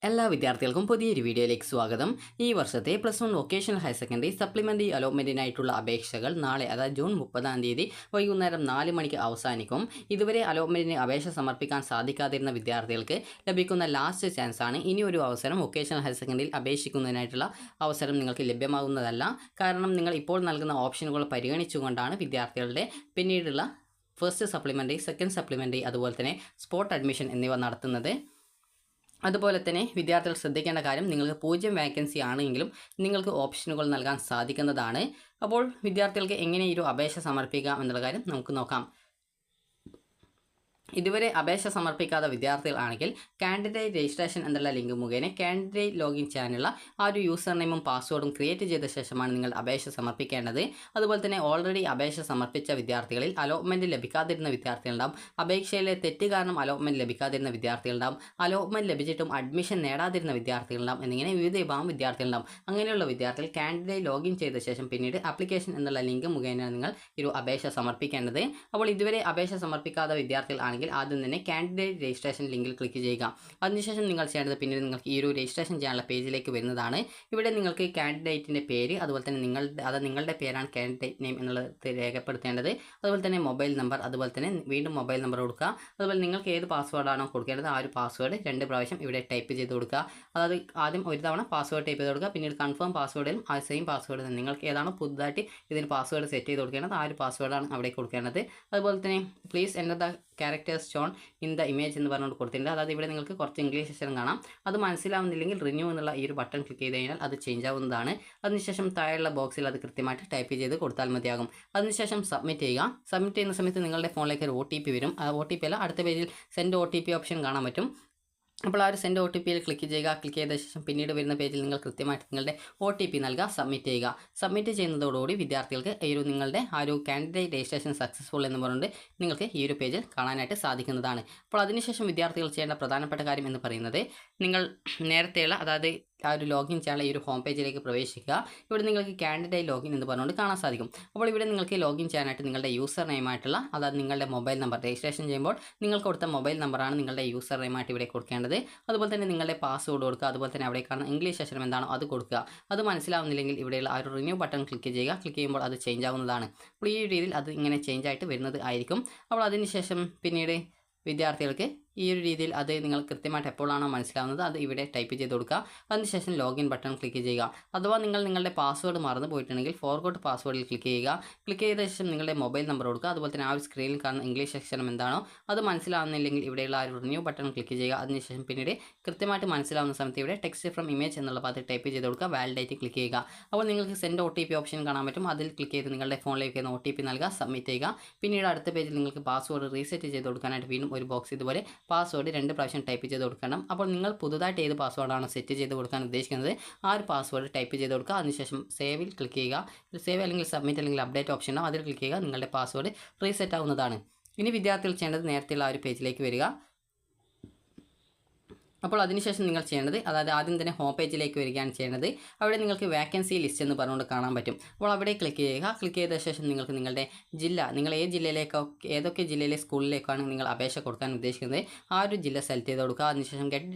എല്ലാ വിദ്യാർത്ഥികൾക്കും പുതിയൊരു വീഡിയോയിലേക്ക് സ്വാഗതം. ഈ വർഷത്തെ +1 വൊക്കേഷണൽ ഹയർ സെക്കൻഡറി സപ്ലിമെൻ്ററി അലോട്ട്മെൻറ്റിനായിട്ടുള്ള അപേക്ഷകൾ നാളെ, അതായത് ജൂൺ 30-ാം തീയതി വൈകുന്നേരം 4 മണിക്ക് അവസാനിക്കും. ഇതുവരെ അലോട്ട്മെൻറ്റിന് അപേക്ഷ സമർപ്പിക്കാൻ സാധിക്കാതിരുന്ന വിദ്യാർത്ഥികൾക്ക് ലഭിക്കുന്ന ലാസ്റ്റ് ചാൻസാണ്. ഇനി ഒരു അവസരം വൊക്കേഷണൽ ഹയർ സെക്കൻഡറിയിൽ അപേക്ഷിക്കുന്നതിനായിട്ടുള്ള അവസരം നിങ്ങൾക്ക് ലഭ്യമാകുന്നതല്ല. കാരണം നിങ്ങൾ ഇപ്പോൾ നൽകുന്ന ഓപ്ഷനുകൾ പരിഗണിച്ചുകൊണ്ടാണ് വിദ്യാർത്ഥികളുടെ പിന്നീടുള്ള ഫസ്റ്റ് സപ്ലിമെൻ്ററി, സെക്കൻഡ് സപ്ലിമെൻ്ററി, അതുപോലെ തന്നെ സ്പോട്ട് അഡ്മിഷൻ എന്നിവ നടത്തുന്നത്. അതുപോലെ തന്നെ വിദ്യാർത്ഥികൾ ശ്രദ്ധിക്കേണ്ട കാര്യം, നിങ്ങൾക്ക് 0 വേക്കൻസി ആണെങ്കിലും നിങ്ങൾക്ക് ഓപ്ഷനുകൾ നൽകാൻ സാധിക്കുന്നതാണ്. അപ്പോൾ വിദ്യാർത്ഥികൾക്ക് എങ്ങനെ ഈ ഒരു അപേക്ഷ സമർപ്പിക്കാം എന്നുള്ള കാര്യം നമുക്ക് നോക്കാം. ഇതുവരെ അപേക്ഷ സമർപ്പിക്കാത്ത വിദ്യാർത്ഥികളാണെങ്കിൽ കാൻഡിഡേറ്റ് രജിസ്ട്രേഷൻ എന്നുള്ള ലിങ്ക് മുഖേന കാൻഡിഡേറ്റ് ലോഗിൻ ചെയ്യാനുള്ള ആ ഒരു യൂസർ നെയിമും പാസ്വേഡും ക്രിയേറ്റ് ചെയ്ത ശേഷമാണ് നിങ്ങൾ അപേക്ഷ സമർപ്പിക്കേണ്ടത്. അതുപോലെ തന്നെ ഓൾറെഡി അപേക്ഷ സമർപ്പിച്ച വിദ്യാർത്ഥികളിൽ അലോട്ട്മെൻറ്റ് ലഭിക്കാതിരുന്ന വിദ്യാർത്ഥികളുണ്ടാവും, അപേക്ഷയിലെ തെറ്റ് കാരണം അലോട്ട്മെൻറ്റ് ലഭിക്കാതിരുന്ന വിദ്യാർത്ഥികളുണ്ടാവും, അലോട്ട്മെൻറ്റ് ലഭിച്ചിട്ടും അഡ്മിഷൻ നേടാതിരുന്ന വിദ്യാർത്ഥികളുണ്ടാവും, എന്നിങ്ങനെ വിവിധ വിഭാഗം വിദ്യാർത്ഥികളുണ്ടാവും. അങ്ങനെയുള്ള വിദ്യാർത്ഥികൾ കാൻഡിഡേറ്റ് ലോഗിൻ ചെയ്ത ശേഷം പിന്നീട് ആപ്ലിക്കേഷൻ എന്നുള്ള ലിങ്ക് മുഖേന നിങ്ങൾ ഒരു അപേക്ഷ സമർപ്പിക്കേണ്ടത്. അപ്പോൾ ഇതുവരെ അപേക്ഷ സമർപ്പിക്കാത്ത വിദ്യാർത്ഥികൾ ആദ്യം തന്നെ കാൻഡിഡേറ്റ് രജിസ്ട്രേഷൻ ലിങ്കിൽ ക്ലിക്ക് ചെയ്യുക. അതിനുശേഷം നിങ്ങൾ ചെയ്യേണ്ടത് പിന്നീട് നിങ്ങൾക്ക് ഈ ഒരു രജിസ്ട്രേഷൻ ചെയ്യാനുള്ള പേജിലേക്ക് വരുന്നതാണ്. ഇവിടെ നിങ്ങൾക്ക് കാൻഡിഡേറ്റിൻ്റെ പേര്, അതുപോലെ തന്നെ നിങ്ങളുടെ പേരാണ് കാൻഡിഡേറ്റ് നെയിം എന്നുള്ളത് രേഖപ്പെടുത്തേണ്ടത്. അതുപോലെ തന്നെ മൊബൈൽ നമ്പർ, അതുപോലെ തന്നെ വീണ്ടും മൊബൈൽ നമ്പർ കൊടുക്കുക. അതുപോലെ നിങ്ങൾക്ക് ഏത് പാസ്വേഡാണോ കൊടുക്കേണ്ടത് ആ ഒരു പാസ്വേഡ് 2 പ്രാവശ്യം ഇവിടെ ടൈപ്പ് ചെയ്ത് കൊടുക്കുക. അതായത് ആദ്യം ഒരു തവണ പാസ്വേഡ് ടൈപ്പ് ചെയ്ത് കൊടുക്കുക, പിന്നീട് കൺഫേം പാസ്വേഡിലും ആ സെയിം പാസ്വേഡ് നിങ്ങൾക്ക് ഏതാണോ പുതുതായിട്ട് ഇതിന് പാസ്വേഡ് സെറ്റ് ചെയ്ത് കൊടുക്കേണ്ടത് ആ ഒരു പാസ്വേഡാണ് അവിടെ കൊടുക്കേണ്ടത്. അതുപോലെ തന്നെ please enter the characters shown in the image എന്ന് പറഞ്ഞുകൊണ്ട് കൊടുത്തിട്ടുണ്ട്. അതായത് ഇവിടെ നിങ്ങൾക്ക് കുറച്ച് ഇംഗ്ലീഷ് അക്ഷരം കാണാം. അത് മനസ്സിലാവുന്നില്ലെങ്കിൽ റിന്യൂ എന്നുള്ള ഈ ഒരു ബട്ടൺ ക്ലിക്ക് ചെയ്ത് കഴിഞ്ഞാൽ അത് ചേഞ്ച് ആവുന്നതാണ്. അതിനുശേഷം താഴെയുള്ള ബോക്സിൽ അത് കൃത്യമായിട്ട് ടൈപ്പ് ചെയ്ത് കൊടുത്താൽ മതിയാകും. അതിനുശേഷം സബ്മിറ്റ് ചെയ്യുക. സബ്മിറ്റ് ചെയ്യുന്ന സമയത്ത് നിങ്ങളുടെ ഫോണിലേക്ക് ഒരു OTP വരും. ആ OTP അല്ല, അടുത്ത പേജിൽ സെൻഡ് OTP ഓപ്ഷൻ കാണാൻ പറ്റും. അപ്പോൾ ആ ഒരു സെൻഡ് OTPയിൽ ക്ലിക്ക് ചെയ്യുക. ക്ലിക്ക് ചെയ്ത ശേഷം പിന്നീട് വരുന്ന പേജിൽ നിങ്ങൾ കൃത്യമായിട്ട് നിങ്ങളുടെ OTP നൽകുക, സബ്മിറ്റ് ചെയ്യുക. സബ്മിറ്റ് ചെയ്യുന്നതോടുകൂടി വിദ്യാർത്ഥികൾക്ക് ഈ ഒരു നിങ്ങളുടെ ആ ഒരു കാൻഡിഡേറ്റ് രജിസ്ട്രേഷൻ സക്സസ്ഫുൾ എന്ന് പറഞ്ഞുകൊണ്ട് നിങ്ങൾക്ക് ഈ ഒരു പേജിൽ കാണാനായിട്ട് സാധിക്കുന്നതാണ്. അപ്പോൾ അതിനുശേഷം വിദ്യാർത്ഥികൾ ചെയ്യേണ്ട പ്രധാനപ്പെട്ട കാര്യം എന്ന് പറയുന്നത്, നിങ്ങൾ നേരത്തെയുള്ള, അതായത് ആ ഒരു ലോഗിൻ ചെയ്യാനുള്ള ഈ ഒരു ഹോം പേജിലേക്ക് പ്രവേശിക്കുക. ഇവിടെ നിങ്ങൾക്ക് കാൻഡിഡേറ്റ് ലോഗിൻ എന്ന് പറഞ്ഞുകൊണ്ട് കാണാൻ സാധിക്കും. അപ്പോൾ ഇവിടെ നിങ്ങൾക്ക് ലോഗിൻ ചെയ്യാനായിട്ട് നിങ്ങളുടെ യൂസർ നെയിമായിട്ടുള്ള, അതായത് നിങ്ങളുടെ മൊബൈൽ നമ്പർ, രജിസ്ട്രേഷൻ ചെയ്യുമ്പോൾ നിങ്ങൾ കൊടുത്ത മൊബൈൽ നമ്പറാണ് നിങ്ങളുടെ യൂസർ നെയിമായിട്ട് ഇവിടെ കൊടുക്കേണ്ടത്. അതുപോലെ തന്നെ നിങ്ങളുടെ പാസ്വേഡ് കൊടുക്കുക. അതുപോലെ തന്നെ അവിടെ കാണുന്ന ഇംഗ്ലീഷ് അക്ഷരം എന്താണോ അത് കൊടുക്കുക. അത് മനസ്സിലാവുന്നില്ലെങ്കിൽ ഇവിടെയുള്ള ആ ഒരു റിന്യൂ ബട്ടൺ ക്ലിക്ക് ചെയ്യുക. ക്ലിക്ക് ചെയ്യുമ്പോൾ അത് ചേഞ്ച് ആവുന്നതാണ്. അപ്പോൾ ഈ രീതിയിൽ അത് ഇങ്ങനെ ചേഞ്ച് ആയിട്ട് വരുന്നത് ആയിരിക്കും. അപ്പോൾ അതിനുശേഷം പിന്നീട് വിദ്യാർത്ഥികൾക്ക് ഈ ഒരു രീതിയിൽ അത് നിങ്ങൾ കൃത്യമായിട്ട് എപ്പോഴാണോ മനസ്സിലാവുന്നത് അത് ഇവിടെ ടൈപ്പ് ചെയ്ത് കൊടുക്കുക. അതിനുശേഷം ലോഗിൻ ബട്ടൺ ക്ലിക്ക് ചെയ്യുക. അഥവാ നിങ്ങളുടെ പാസ്വേഡ് മറന്നു പോയിട്ടുണ്ടെങ്കിൽ ഫോർഗോട്ട് പാസ്വേഡിൽ ക്ലിക്ക് ചെയ്യുക. ക്ലിക്ക് ചെയ്ത ശേഷം നിങ്ങളുടെ മൊബൈൽ നമ്പർ കൊടുക്കുക. അതുപോലെ തന്നെ ആ ഒരു സ്ക്രീനിൽ കാണുന്ന ഇംഗ്ലീഷ് അക്ഷരം എന്താണോ അത് മനസ്സിലാവുന്നില്ലെങ്കിൽ ഇവിടെയുള്ള ആ ഒരു റിന്യൂ ബട്ടൺ ക്ലിക്ക് ചെയ്യുക. അതിനുശേഷം പിന്നീട് കൃത്യമായിട്ട് മനസ്സിലാവുന്ന സമയത്ത് ഇവിടെ ടെക്സ്റ്റ് ഫ്രം ഇമേജ് എന്നുള്ള ഭാഗത്ത് ടൈപ്പ് ചെയ്ത് കൊടുക്കുക. വാലിഡേറ്റ് ക്ലിക്ക് ചെയ്യുക. അപ്പോൾ നിങ്ങൾക്ക് സെൻഡ് OTP ഓപ്ഷൻ കാണാൻ പറ്റും. അതിൽ ക്ലിക്ക് ചെയ്ത് നിങ്ങളുടെ ഫോണിലേക്ക് OTP നൽകുക, സബ്മിറ്റ് ചെയ്യുക. പിന്നീട് അടുത്ത പേജിൽ നിങ്ങൾക്ക് പാസ്വേഡ് റീസെറ്റ് ചെയ്ത് കൊടുക്കാനായിട്ട് വീണ്ടും ഒരു ബോക്സ് ഇതുപോലെ പാസ്വേഡ് 2 പ്രാവശ്യം ടൈപ്പ് ചെയ്ത് കൊടുക്കണം. അപ്പോൾ നിങ്ങൾ പുതുതായിട്ട് ഏത് പാസ്വേഡാണ് സെറ്റ് ചെയ്ത് കൊടുക്കാൻ ഉദ്ദേശിക്കുന്നത് ആ ഒരു പാസ്വേഡ് ടൈപ്പ് ചെയ്ത് കൊടുക്കുക. അതിനുശേഷം സേവിൽ ക്ലിക്ക് ചെയ്യുക. സേവ് അല്ലെങ്കിൽ സബ്മിറ്റ് അല്ലെങ്കിൽ അപ്ഡേറ്റ് ഓപ്ഷൻ ഉണ്ടാവും, അതിൽ ക്ലിക്ക് ചെയ്യുക. നിങ്ങളുടെ പാസ്വേഡ് റീസെറ്റ് ആവുന്നതാണ്. ഇനി വിദ്യാർത്ഥികൾ ചെയ്യേണ്ടത് നേരത്തെയുള്ള ആ ഒരു പേജിലേക്ക് വരിക. അപ്പോൾ അതിനുശേഷം നിങ്ങൾ ചെയ്യേണ്ടത്, അതായത് ആദ്യം തന്നെ ഹോം പേജിലേക്ക് വരികയാണ് ചെയ്യേണ്ടത്. അവിടെ നിങ്ങൾക്ക് വേക്കൻസി ലിസ്റ്റ് എന്ന് പറഞ്ഞുകൊണ്ട് കാണാൻ പറ്റും. അപ്പോൾ അവിടെ ക്ലിക്ക് ചെയ്യുക. ക്ലിക്ക് ചെയ്ത ശേഷം നിങ്ങൾക്ക് നിങ്ങളുടെ ജില്ല, നിങ്ങൾ ഏതൊക്കെ ജില്ലയിലെ സ്കൂളിലേക്കാണ് നിങ്ങൾ അപേക്ഷ കൊടുക്കാൻ ഉദ്ദേശിക്കുന്നത് ആ ഒരു ജില്ല സെലക്ട് ചെയ്ത് കൊടുക്കുക. അതിനുശേഷം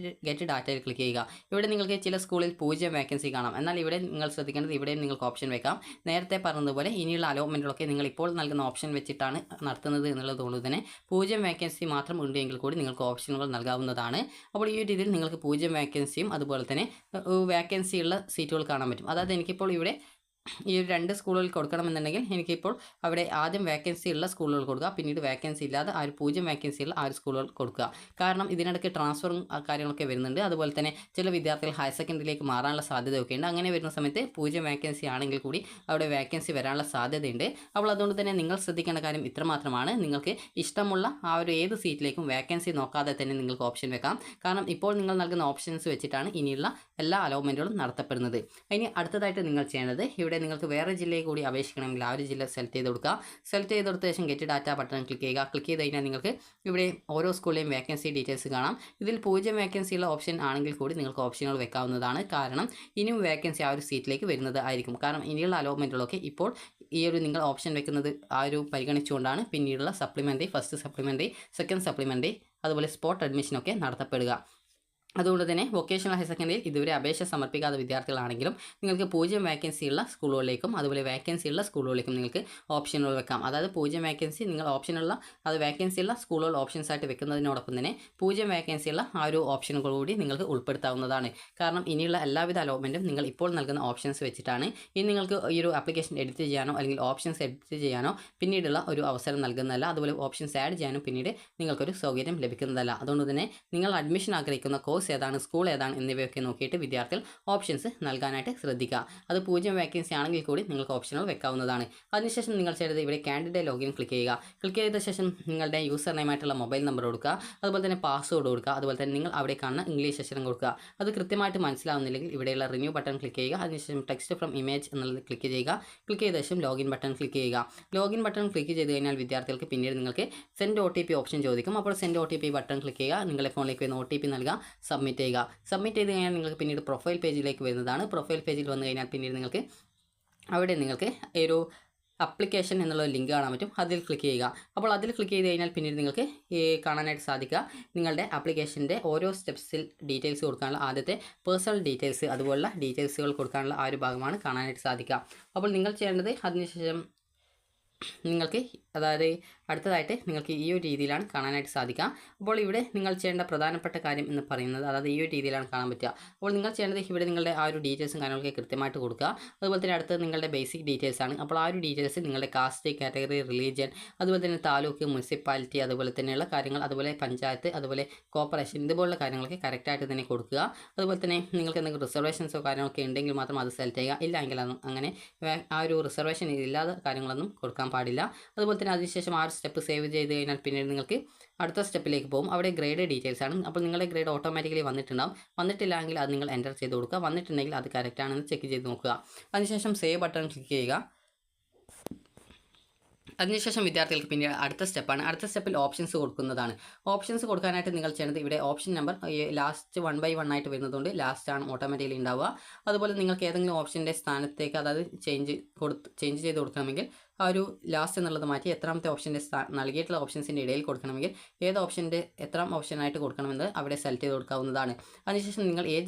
ഗെറ്റ് ഡാറ്റയിൽ ക്ലിക്ക് ചെയ്യുക. ഇവിടെ നിങ്ങൾക്ക് ചില സ്കൂളിൽ 0 വേക്കൻസി കാണാം. എന്നാൽ ഇവിടെ നിങ്ങൾ ശ്രദ്ധിക്കേണ്ടത്, ഇവിടെ നിങ്ങൾക്ക് ഓപ്ഷൻ വെക്കാം. നേരത്തെ പറഞ്ഞതുപോലെ ഇനിയുള്ള അലോട്ട്മെൻറ്റുകളൊക്കെ നിങ്ങൾ ഇപ്പോൾ നൽകുന്ന ഓപ്ഷൻ വെച്ചിട്ടാണ് നടത്തുന്നത് എന്നുള്ളതുകൊണ്ട് തന്നെ 0 വേക്കൻസി മാത്രം ഉണ്ടെങ്കിൽ കൂടി നിങ്ങൾക്ക് ഓപ്ഷനുകൾ നൽകാവുന്നതാണ്. അപ്പോൾ ഈ ഒരു നിങ്ങൾക്ക് 0 വേക്കൻസിയും അതുപോലെ തന്നെ വേക്കൻസിയുള്ള സീറ്റുകൾ കാണാൻ പറ്റും. അതായത് എനിക്കിപ്പോൾ ഇവിടെ ഈ ഒരു 2 സ്കൂളുകളിൽ കൊടുക്കണമെന്നുണ്ടെങ്കിൽ എനിക്കിപ്പോൾ അവിടെ ആദ്യം വേക്കൻസി ഉള്ള സ്കൂളുകൾ കൊടുക്കുക, പിന്നീട് വേക്കൻസി ഇല്ലാതെ ആ ഒരു 0 വേക്കൻസി ഉള്ള ആ ഒരു സ്കൂളുകൾ കൊടുക്കുക. കാരണം ഇതിനിടയ്ക്ക് ട്രാൻസ്ഫറും കാര്യങ്ങളൊക്കെ വരുന്നുണ്ട്. അതുപോലെ തന്നെ ചില വിദ്യാർത്ഥികൾ ഹയർ സെക്കൻഡറിയിലേക്ക് മാറാനുള്ള സാധ്യതയൊക്കെ ഉണ്ട്. അങ്ങനെ വരുന്ന സമയത്ത് 0 വേക്കൻസി ആണെങ്കിൽ കൂടി അവിടെ വേക്കൻസി വരാനുള്ള സാധ്യതയുണ്ട്. അപ്പോൾ അതുകൊണ്ട് തന്നെ നിങ്ങൾ ശ്രദ്ധിക്കേണ്ട കാര്യം ഇത്രമാത്രമാണ്. നിങ്ങൾക്ക് ഇഷ്ടമുള്ള ആ ഒരു ഏത് സീറ്റിലേക്കും വേക്കൻസി നോക്കാതെ തന്നെ നിങ്ങൾക്ക് ഓപ്ഷൻ വെക്കാം. കാരണം ഇപ്പോൾ നിങ്ങൾ നൽകുന്ന ഓപ്ഷൻസ് വെച്ചിട്ടാണ് ഇനിയുള്ള എല്ലാ അലോട്ട്മെൻറ്റുകളും നടത്തപ്പെടുന്നത്. ഇനി അടുത്തതായിട്ട് നിങ്ങൾ ചെയ്യേണ്ടത്, ഇവിടെ നിങ്ങൾക്ക് വേറെ ജില്ലയിൽ കൂടി അപേക്ഷിക്കണമെങ്കിൽ ആ ഒരു ജില്ല സെലക്ട് ചെയ്ത് കൊടുക്കുക. സെലക്ട് ചെയ്ത് കൊടുത്ത ശേഷം ഗെറ്റ് ഡാറ്റ ബട്ടൺ ക്ലിക്ക് ചെയ്യുക. ക്ലിക്ക് ചെയ്ത് കഴിഞ്ഞാൽ നിങ്ങൾക്ക് ഇവിടെ ഓരോ സ്കൂളിലെയും വേക്കൻസി ഡീറ്റെയിൽസ് കാണാം. ഇതിൽ 0 വേക്കൻസിയുള്ള ഓപ്ഷൻ ആണെങ്കിൽ കൂടി നിങ്ങൾക്ക് ഓപ്ഷനുകൾ വെക്കാവുന്നതാണ്. കാരണം ഇനിയും വേക്കൻസി ആ ഒരു സീറ്റിലേക്ക് വരുന്നത് ആയിരിക്കും. കാരണം ഇനിയുള്ള അലോട്ട്മെൻറ്റുകളൊക്കെ ഇപ്പോൾ ഈ ഒരു നിങ്ങൾ ഓപ്ഷൻ വെക്കുന്നത് ആ ഒരു പരിഗണിച്ചുകൊണ്ടാണ് പിന്നീടുള്ള supplementary, first supplementary, second supplementary, അതുപോലെ സ്പോട്ട് അഡ്മിഷനൊക്കെ നടത്തപ്പെടുക. അതുകൊണ്ട് തന്നെ വൊക്കേഷണൽ ഹയർ സെക്കൻഡറിയിൽ ഇതുവരെ അപേക്ഷ സമർപ്പിക്കാത്ത വിദ്യാർത്ഥികളാണെങ്കിലും നിങ്ങൾക്ക് 0 വേക്കൻസിയുള്ള സ്കൂളുകളിലേക്കും അതുപോലെ വേക്കൻസിയുള്ള സ്കൂളുകളിലേക്കും നിങ്ങൾക്ക് ഓപ്ഷനുകൾ വെക്കാം. അതായത് 0 വേക്കൻസി നിങ്ങൾ ഓപ്ഷനുള്ള അത് വേക്കൻസിയുള്ള സ്കൂളുകൾ ഓപ്ഷൻസ് ആയിട്ട് വെക്കുന്നതിനോടൊപ്പം തന്നെ 0 വേക്കൻസിയുള്ള ആ ഒരു ഓപ്ഷനുകൾ കൂടി നിങ്ങൾക്ക് ഉൾപ്പെടുത്താവുന്നതാണ്. കാരണം ഇനിയുള്ള എല്ലാവിധ അലോട്ട്മെൻറ്റും നിങ്ങൾ ഇപ്പോൾ നൽകുന്ന ഓപ്ഷൻസ് വെച്ചിട്ടാണ്. ഇനി നിങ്ങൾക്ക് ഈ ഒരു ആപ്ലിക്കേഷൻ എഡിറ്റ് ചെയ്യാനോ അല്ലെങ്കിൽ ഓപ്ഷൻസ് എഡിറ്റ് ചെയ്യാനോ പിന്നീടുള്ള ഒരു അവസരം നൽകുന്നതല്ല. അതുപോലെ ഓപ്ഷൻസ് ആഡ് ചെയ്യാനും പിന്നീട് നിങ്ങൾക്കൊരു സൗകര്യം ലഭിക്കുന്നതല്ല. അതുകൊണ്ട് തന്നെ നിങ്ങൾ അഡ്മിഷൻ ആഗ്രഹിക്കുന്ന കോഴ്സ് ഏതാണ്, സ്കൂൾ ഏതാണ് എന്നിവയൊക്കെ നോക്കിയിട്ട് വിദ്യാർത്ഥികൾ ഓപ്ഷൻസ് നൽകാനായിട്ട് ശ്രദ്ധിക്കുക. അത് 0 വേക്കൻസി ആണെങ്കിൽ കൂടി നിങ്ങൾക്ക് ഓപ്ഷനുകൾ വെക്കാവുന്നതാണ്. അതിനുശേഷം നിങ്ങൾ ചെയ്തത് ഇവിടെ കാൻഡിഡേറ്റ് ലോഗിൻ ക്ലിക്ക് ചെയ്യുക. ക്ലിക്ക് ചെയ്ത ശേഷം നിങ്ങളുടെ യൂസർ നെയിമായിട്ടുള്ള മൊബൈൽ നമ്പർ കൊടുക്കുക. അതുപോലെ തന്നെ പാസ്വേഡ് കൊടുക്കുക. അതുപോലെ തന്നെ നിങ്ങൾ അവിടെ കാണുന്ന ഇംഗ്ലീഷ് അക്ഷരം കൊടുക്കുക. അത് കൃത്യമായിട്ട് മനസ്സിലാവുന്നില്ലെങ്കിൽ ഇവിടെയുള്ള റിന്യൂ ബട്ടൺ ക്ലിക്ക് ചെയ്യുക. അതിനുശേഷം ടെക്സ്റ്റ് ഫ്രം ഇമേജ് എന്നുള്ളത് ക്ലിക്ക് ചെയ്യുക. ക്ലിക്ക് ചെയ്ത ശേഷം ലോഗിൻ ബട്ടൺ ക്ലിക്ക് ചെയ്യുക. ലോഗിൻ ബട്ടൺ ക്ലിക്ക് ചെയ്ത് കഴിഞ്ഞാൽ വിദ്യാർത്ഥികൾക്ക് പിന്നീട് നിങ്ങൾക്ക് സെൻഡ് OTP ഓപ്ഷൻ ചോദിക്കും. അപ്പോൾ സെൻഡ് OTP ബട്ടൺ ക്ലിക്ക് ചെയ്യുക. നിങ്ങളുടെ ഫോണിലേക്ക് വരുന്ന OTP നൽകുക. സബ്മിറ്റ് ചെയ്യുക. സബ്മിറ്റ് ചെയ്ത് കഴിഞ്ഞാൽ നിങ്ങൾക്ക് പിന്നീട് പ്രൊഫൈൽ പേജിലേക്ക് വരുന്നതാണ്. പ്രൊഫൈൽ പേജിൽ വന്നു കഴിഞ്ഞാൽ പിന്നീട് നിങ്ങൾക്ക് അവിടെ നിങ്ങൾക്ക് ഒരു അപ്ലിക്കേഷൻ എന്നുള്ള ലിങ്ക് കാണാൻ പറ്റും. അതിൽ ക്ലിക്ക് ചെയ്യുക. അപ്പോൾ അതിൽ ക്ലിക്ക് ചെയ്ത് കഴിഞ്ഞാൽ പിന്നീട് നിങ്ങൾക്ക് കാണാനായിട്ട് സാധിക്കുക നിങ്ങളുടെ ആപ്ലിക്കേഷൻ്റെ ഓരോ സ്റ്റെപ്സിൽ ഡീറ്റെയിൽസ് കൊടുക്കാനുള്ള ആദ്യത്തെ പേഴ്സണൽ ഡീറ്റെയിൽസ് അതുപോലുള്ള ഡീറ്റെയിൽസുകൾ കൊടുക്കാനുള്ള ആ ഒരു ഭാഗമാണ് കാണാനായിട്ട് സാധിക്കുക. അപ്പോൾ നിങ്ങൾ ചെയ്യേണ്ടത് അതിനുശേഷം നിങ്ങൾക്ക് അതായത് അടുത്തതായിട്ട് നിങ്ങൾക്ക് ഈ ഒരു രീതിയിലാണ് കാണാനായിട്ട് സാധിക്കുക. അപ്പോൾ ഇവിടെ നിങ്ങൾ ചെയ്യേണ്ട പ്രധാനപ്പെട്ട കാര്യം എന്ന് പറയുന്നത് അതായത് ഈ ഒരു രീതിയിലാണ് കാണാൻ പറ്റുക. അപ്പോൾ നിങ്ങൾ ചെയ്യേണ്ടത് ഇവിടെ നിങ്ങളുടെ ആ ഒരു ഡീറ്റെയിൽസും കാര്യങ്ങളൊക്കെ കൃത്യമായിട്ട് കൊടുക്കുക. അതുപോലെ തന്നെ അടുത്തത് നിങ്ങളുടെ ബേസിക് ഡീറ്റെയിൽസ് ആണ്. അപ്പോൾ ആ ഒരു ഡീറ്റെയിൽസ് നിങ്ങളുടെ കാസ്റ്റ്, കാറ്റഗറി, റിലീജിയൻ, അതുപോലെ തന്നെ താലൂക്ക്, മുനിസിപ്പാലിറ്റി, അതുപോലെ തന്നെയുള്ള കാര്യങ്ങൾ, അതുപോലെ പഞ്ചായത്ത്, അതുപോലെ കോർപ്പറേഷൻ ഇതുപോലുള്ള കാര്യങ്ങളൊക്കെ കറക്റ്റായിട്ട് തന്നെ കൊടുക്കുക. അതുപോലെ തന്നെ നിങ്ങൾക്ക് എന്തെങ്കിലും റിസർവേഷൻസോ കാര്യങ്ങളൊക്കെ ഉണ്ടെങ്കിൽ മാത്രം അത് സെലക്ട് ചെയ്യുക. ഇല്ല എങ്കിൽ അങ്ങനെ ആ ഒരു റിസർവേഷൻ ഇല്ലാത്ത കാര്യങ്ങളൊന്നും കൊടുക്കാൻ പാടില്ല. അതുപോലെ തന്നെ അതിനുശേഷം ആ ഒരു സ്റ്റെപ്പ് സേവ് ചെയ്ത് കഴിഞ്ഞാൽ പിന്നീട് നിങ്ങൾക്ക് അടുത്ത സ്റ്റെപ്പിലേക്ക് പോകും. അവിടെ ഗ്രേഡ് ഡീറ്റെയിൽസ് ആണ്. അപ്പോൾ നിങ്ങളുടെ ഗ്രേഡ് ഓട്ടോമാറ്റിക്കലി വന്നിട്ടുണ്ടാവും. വന്നിട്ടില്ലെങ്കിൽ അത് നിങ്ങൾ എൻ്റർ ചെയ്ത് കൊടുക്കുക. വന്നിട്ടുണ്ടെങ്കിൽ അത് കറക്റ്റ് ആണെന്ന് ചെക്ക് ചെയ്ത് നോക്കുക. അതിനുശേഷം സേവ് ബട്ടൺ ക്ലിക്ക് ചെയ്യുക. അതിനുശേഷം വിദ്യാർത്ഥികൾക്ക് പിന്നീട് അടുത്ത സ്റ്റെപ്പാണ്. അടുത്ത സ്റ്റെപ്പിൽ ഓപ്ഷൻസ് കൊടുക്കുന്നതാണ്. ഓപ്ഷൻസ് കൊടുക്കാനായിട്ട് നിങ്ങൾ ചെയ്യേണ്ടത് ഇവിടെ ഓപ്ഷൻ നമ്പർ ലാസ്റ്റ് 1 by 1 ആയിട്ട് വരുന്നതുകൊണ്ട് ലാസ്റ്റ് ആണ് ഓട്ടോമാറ്റിക്കലി ഉണ്ടാവുക. അതുപോലെ നിങ്ങൾക്ക് ഏതെങ്കിലും ഓപ്ഷൻ്റെ സ്ഥാനത്തേക്ക് അതായത് ചേഞ്ച് ചെയ്ത് കൊടുക്കണമെങ്കിൽ ആ ഒരു ലാസ്റ്റ് എന്നുള്ളത് മാറ്റി എത്രാമത്തെ ഓപ്ഷൻ്റെ നൽകിയിട്ടുള്ള ഓപ്ഷൻസിൻ്റെ ഇടയിൽ കൊടുക്കണമെങ്കിൽ ഏത് ഓപ്ഷൻ്റെ എത്രാം ഓപ്ഷനായിട്ട് കൊടുക്കണമെന്ന് അവിടെ സെലക്ട് ചെയ്ത് കൊടുക്കാവുന്നതാണ്. അതിനുശേഷം നിങ്ങൾ ഏത്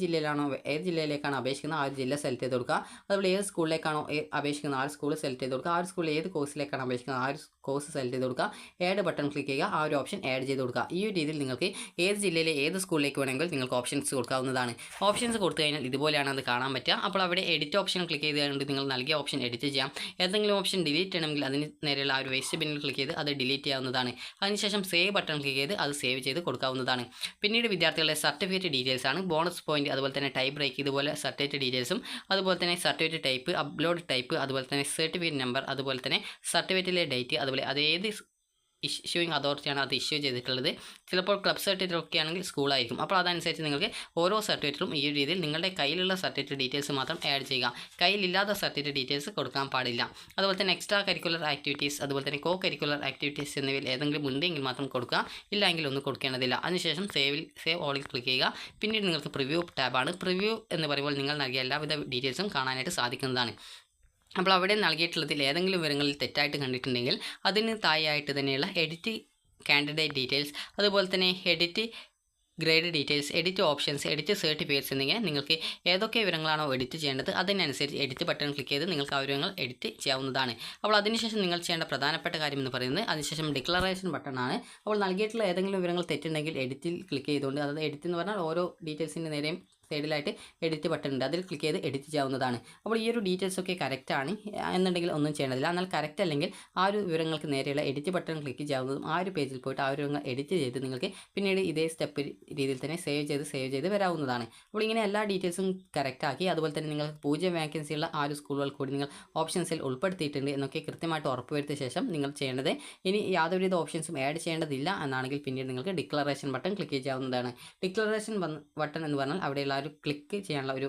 ജില്ലയിലേക്കാണ് അപേക്ഷിക്കുന്നത് ആ ഒരു ജില്ല സെലക്ട് ചെയ്ത് കൊടുക്കുക. അതുപോലെ ഏത് സ്കൂളിലേക്കാണോ അപേക്ഷിക്കുന്നത് ആ ഒരു സ്കൂൾ സെലക്ട് ചെയ്ത് കൊടുക്കുക. ആ ഒരു സ്കൂളിൽ ഏത് കോഴ്സിലേക്കാണ് അപേക്ഷിക്കുന്നത് ആ ഒരു കോഴ്സ് സെലക്ട് ചെയ്ത് കൊടുക്കുക. ആഡ് ബട്ടൺ ക്ലിക്ക് ചെയ്യുക. ആ ഒരു ഓപ്ഷൻ ആഡ് ചെയ്ത് കൊടുക്കുക. ഈ ഒരു രീതിയിൽ നിങ്ങൾക്ക് ഏത് ജില്ലയിലെ ഏത് സ്കൂളിലേക്ക് വേണമെങ്കിൽ നിങ്ങൾക്ക് ഓപ്ഷൻസ് കൊടുക്കാവുന്നതാണ്. ഓപ്ഷൻസ് കൊടുത്തു കഴിഞ്ഞാൽ ഇതുപോലെയാണ് അത് കാണാൻ പറ്റുക. അപ്പോൾ അവിടെ എഡിറ്റ് ഓപ്ഷൻ ക്ലിക്ക് ചെയ്തുകൊണ്ട് നിങ്ങൾ നൽകിയ ഓപ്ഷൻ എഡിറ്റ് ചെയ്യാം. ഏതെങ്കിലും ഓപ്ഷൻ ഡിലീറ്റ് ചെയ്യണമെങ്കിൽ അതിന് നേരെയുള്ള ആ ഒരു വേസ്റ്റ് ബിന്നിൽ ക്ലിക്ക് ചെയ്ത് അത് ഡിലീറ്റ് ചെയ്യാവുന്നതാണ്. അതിനുശേഷം സേവ് ബട്ടൺ ക്ലിക്ക് ചെയ്ത് അത് സേവ് ചെയ്ത് കൊടുക്കാവുന്നതാണ്. പിന്നീട് വിദ്യാർത്ഥികളുടെ സർട്ടിഫിക്കറ്റ് ഡീറ്റെയിൽസ് ആണ്. ബോണസ് പോയിന്റ്, അതുപോലെ തന്നെ ടൈ ബ്രേക്ക്, ഇതുപോലെ സർട്ടിഫിക്കറ്റ് ഡീറ്റെയിൽസും അതുപോലെ തന്നെ സർട്ടിഫിക്കറ്റ് ടൈപ്പ്, അപ്ലോഡ് ടൈപ്പ്, അതുപോലെ തന്നെ സർട്ടിഫിക്കറ്റ് നമ്പർ, അതുപോലെ തന്നെ സർട്ടിഫിക്കറ്റിലെ ഡേറ്റ്, അതുപോലെ അത് ഏത് ഇഷ്യൂയിങ് അതോറിറ്റിയാണ് അത് ഇഷ്യൂ ചെയ്തിട്ടുള്ളത്. ചിലപ്പോൾ ക്ലബ് സർട്ടിഫിക്കറ്റ് ഒക്കെ ആണെങ്കിൽ സ്കൂളായിരിക്കും. അപ്പോൾ അതനുസരിച്ച് നിങ്ങൾക്ക് ഓരോ സർട്ടിഫിക്കറ്റും ഈ ഒരു രീതിയിൽ നിങ്ങളുടെ കയ്യിലുള്ള സർട്ടിഫിക്കറ്റ് ഡീറ്റെയിൽസ് മാത്രം ആഡ് ചെയ്യുക. കയ്യിലില്ലാത്ത സർട്ടിഫിക്കറ്റ് ഡീറ്റെയിൽസ് കൊടുക്കാൻ പാടില്ല. അതുപോലെ തന്നെ എക്സ്ട്രാ കരിക്കുലർ ആക്ടിവിറ്റീസ്, അതുപോലെ തന്നെ കോ കരിക്കുലർ ആക്ടിവിറ്റീസ് എന്നിവയിൽ ഏതെങ്കിലും ഉണ്ടെങ്കിൽ മാത്രം കൊടുക്കുക. ഇല്ലെങ്കിൽ ഒന്നും കൊടുക്കേണ്ടതില്ല. അതിനുശേഷം സേവ് ഓളിൽ ക്ലിക്ക് ചെയ്യുക. പിന്നീട് നിങ്ങൾക്ക് പ്രിവ്യൂ ടാബാണ്. പ്രിവ്യൂ എന്ന് പറയുമ്പോൾ നിങ്ങൾ നൽകിയ എല്ലാവിധ ഡീറ്റെയിൽസും കാണാനായിട്ട് സാധിക്കുന്നതാണ്. അപ്പോൾ അവിടെ നൽകിയിട്ടുള്ളതിൽ ഏതെങ്കിലും വിവരങ്ങളിൽ തെറ്റായിട്ട് കണ്ടിട്ടുണ്ടെങ്കിൽ അതിന് താഴെയായിട്ട് തന്നെയുള്ള എഡിറ്റ് കാൻഡിഡേറ്റ് ഡീറ്റെയിൽസ്, അതുപോലെ തന്നെ edit grade details, edit options, edit certificates എന്നിങ്ങനെ നിങ്ങൾക്ക് ഏതൊക്കെ വിവരങ്ങളാണോ എഡിറ്റ് ചെയ്യേണ്ടത് അതിനനുസരിച്ച് എഡിറ്റ് ബട്ടൺ ക്ലിക്ക് ചെയ്ത് നിങ്ങൾക്ക് ആ വിവരങ്ങൾ എഡിറ്റ് ചെയ്യാവുന്നതാണ്. അപ്പോൾ അതിനുശേഷം നിങ്ങൾ ചെയ്യേണ്ട പ്രധാനപ്പെട്ട കാര്യം എന്ന് പറയുന്നത് അതിനുശേഷം ഡിക്ലറേഷൻ ബട്ടൺ ആണ്. അപ്പോൾ നൽകിയിട്ടുള്ള ഏതെങ്കിലും വിവരങ്ങൾ തെറ്റുണ്ടെങ്കിൽ എഡിറ്റിൽ ക്ലിക്ക് ചെയ്തുകൊണ്ട്, അതായത് എഡിറ്റ് എന്ന് പറഞ്ഞാൽ ഓരോ ഡീറ്റെയിൽസിൻ്റെ നേരെയും സൈഡിലായിട്ട് എഡിറ്റ് ബട്ടൺ ഉണ്ട്. അതിൽ ക്ലിക്ക് ചെയ്ത് എഡിറ്റ് ചെയ്യാവുന്നതാണ്. അപ്പോൾ ഈ ഒരു ഡീറ്റെയിൽസ് ഒക്കെ കറക്റ്റ് ആണ് എന്നുണ്ടെങ്കിൽ ഒന്നും ചെയ്യേണ്ടതില്ല. എന്നാൽ കറക്റ്റ് അല്ലെങ്കിൽ ആ ഒരു വിവരങ്ങൾക്ക് നേരെയുള്ള എഡിറ്റ് ബട്ടൺ ക്ലിക്ക് ചെയ്യാവുന്നതും ആ ഒരു പേജിൽ പോയിട്ട് ആ ഒരു വിവരങ്ങൾ എഡിറ്റ് ചെയ്ത് നിങ്ങൾക്ക് പിന്നീട് ഇതേ സ്റ്റെപ്പ് രീതിയിൽ തന്നെ സേവ് ചെയ്ത് വരാവുന്നതാണ്. അപ്പോൾ ഇങ്ങനെ എല്ലാ ഡീറ്റെയിൽസും കറക്റ്റ് ആക്കി അതുപോലെ തന്നെ നിങ്ങൾക്ക് 0 വേക്കൻസിയുള്ള ആ ഒരു സ്കൂളുകൾ കൂടി നിങ്ങൾ ഓപ്ഷൻസിൽ ഉൾപ്പെടുത്തിയിട്ടുണ്ട് എന്നൊക്കെ കൃത്യമായിട്ട് ഉറപ്പുവരുത്തിയ ശേഷം നിങ്ങൾ ചെയ്യേണ്ടത് ഇനി യാതൊരുവിധ ഓപ്ഷൻസും ആഡ് ചെയ്യേണ്ടതില്ല എന്നാണെങ്കിൽ പിന്നീട് നിങ്ങൾക്ക് ഡിക്ലറേഷൻ ബട്ടൺ ക്ലിക്ക് ചെയ്യാവുന്നതാണ്. ഡിക്ലറേഷൻ ബട്ടൺ എന്ന് പറഞ്ഞാൽ അവിടെയുള്ള ഒരു ക്ലിക്ക് ചെയ്യാനുള്ള ഒരു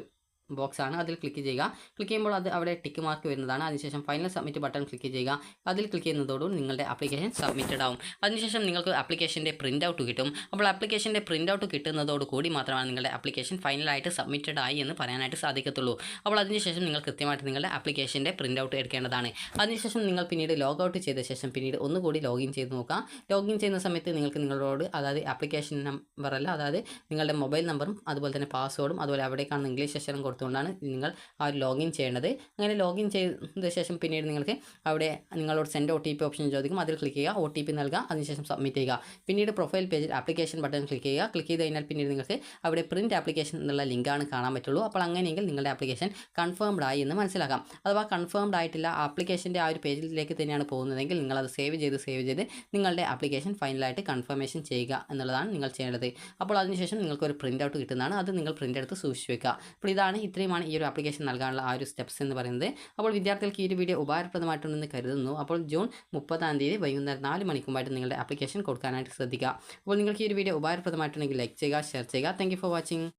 ബോക്സ് ആണ്. അതിൽ ക്ലിക്ക് ചെയ്യുക. ക്ലിക്ക് ചെയ്യുമ്പോൾ അത് അവിടെ ടിക്ക് മാർക്ക് വരുന്നതാണ്. അതിനുശേഷം ഫൈനൽ സബ്മിറ്റ് ബട്ടൺ ക്ലിക്ക് ചെയ്യുക. അതിൽ ക്ലിക്ക് ചെയ്യുന്നതോടുകൂടി നിങ്ങളുടെ ആപ്ലിക്കേഷൻ സബ്മിറ്റഡ് ആവും. അതിനുശേഷം നിങ്ങൾക്ക് ആപ്ലിക്കേഷൻ്റെ പ്രിൻ്റ് ഔട്ട് കിട്ടും. അപ്പോൾ ആപ്ലിക്കേഷൻ്റെ പ്രിൻ്റ് ഔട്ട് കിട്ടുന്നതോട് കൂടി മാത്രമാണ് നിങ്ങളുടെ ആപ്ലിക്കേഷൻ ഫൈനലായിട്ട് സബ്മിറ്റഡ് ആയി എന്ന് പറയാനായിട്ട് സാധിക്കത്തുള്ളൂ. അപ്പോൾ അതിനുശേഷം നിങ്ങൾ കൃത്യമായിട്ട് നിങ്ങളുടെ ആപ്ലിക്കേഷൻ്റെ പ്രിൻ്റ് ഔട്ട് എടുക്കേണ്ടതാണ്. അതിനുശേഷം നിങ്ങൾ പിന്നീട് ലോഗ് ഔട്ട് ചെയ്ത ശേഷം പിന്നീട് ഒന്നുകൂടി ലോഗിൻ ചെയ്ത് നോക്കുക. ലോഗിൻ ചെയ്യുന്ന സമയത്ത് നിങ്ങൾക്ക് നിങ്ങളോട് അതായത് ആപ്ലിക്കേഷൻ നമ്പറല്ല, അതായത് നിങ്ങളുടെ മൊബൈൽ നമ്പറും അതുപോലെ തന്നെ പാസ്വേഡും അതുപോലെ അവിടെ കാണുന്ന ഇംഗ്ലീഷ് അക്ഷരം കൊടുത്തുകൊണ്ടാണ് നിങ്ങൾ ആ ഒരു ലോഗിൻ ചെയ്യേണ്ടത്. അങ്ങനെ ലോഗിൻ ചെയ്ത ശേഷം പിന്നീട് നിങ്ങൾക്ക് അവിടെ നിങ്ങളോട് സെൻഡ് OTP ഓപ്ഷൻ ചോദിക്കും. അതിൽ ക്ലിക്ക് ചെയ്യുക, OTP നൽകുക, അതിനുശേഷം സബ്മിറ്റ് ചെയ്യുക. പിന്നീട് പ്രൊഫൈൽ പേജിൽ ആപ്ലിക്കേഷൻ ബട്ടൺ ക്ലിക്ക് ചെയ്യുക. ക്ലിക്ക് ചെയ്ത് കഴിഞ്ഞാൽ പിന്നീട് നിങ്ങൾക്ക് അവിടെ പ്രിൻറ്റ് ആപ്ലിക്കേഷൻ എന്നുള്ള ലിങ്കാണ് കാണാൻ പറ്റുള്ളൂ. അപ്പോൾ അങ്ങനെയെങ്കിൽ നിങ്ങളുടെ ആപ്ലിക്കേഷൻ കൺഫേംഡ് ആയി എന്ന് മനസ്സിലാക്കാം. അഥവാ കൺഫേംഡ് ആയിട്ടില്ല, ആപ്ലിക്കേഷൻ്റെ ആ ഒരു പേജിലേക്ക് തന്നെയാണ് പോകുന്നതെങ്കിൽ നിങ്ങളത് സേവ് ചെയ്ത് നിങ്ങളുടെ ആപ്ലിക്കേഷൻ ഫൈനലായിട്ട് കൺഫർമേഷൻ ചെയ്യുക എന്നുള്ളതാണ് നിങ്ങൾ ചെയ്യേണ്ടത്. അപ്പോൾ അതിനുശേഷം നിങ്ങൾക്കൊരു പ്രിൻ്റ് ഔട്ട് കിട്ടുന്നതാണ്. അത് നിങ്ങൾ പ്രിൻ്റ് എടുത്ത് സൂക്ഷിച്ച് വെക്കുക. അപ്പോൾ ഇത്രയുമാണ് ഈ ഒരു ആപ്ലിക്കേഷൻ നൽകാനുള്ള ആ ഒരു സ്റ്റെപ്സ് എന്ന് പറയുന്നത്. അപ്പോൾ വിദ്യാർത്ഥികൾക്ക് ഈ ഒരു വീഡിയോ ഉപകാരപ്രദമായിട്ടുണ്ടെന്ന് കരുതുന്നു. അപ്പോൾ ജൂൺ 30-ാം തീയതി വൈകുന്നേരം 4 മണിക്കുമായിട്ട് നിങ്ങളുടെ ആപ്ലിക്കേഷൻ കൊടുക്കാനായിട്ട് ശ്രദ്ധിക്കുക. അപ്പോൾ നിങ്ങൾക്ക് ഈ ഒരു വീഡിയോ ഉപകാരപ്രദമായിട്ടുണ്ടെങ്കിൽ ലൈക്ക് ചെയ്യുക, ഷെയർ ചെയ്യുക. Thank you for watching.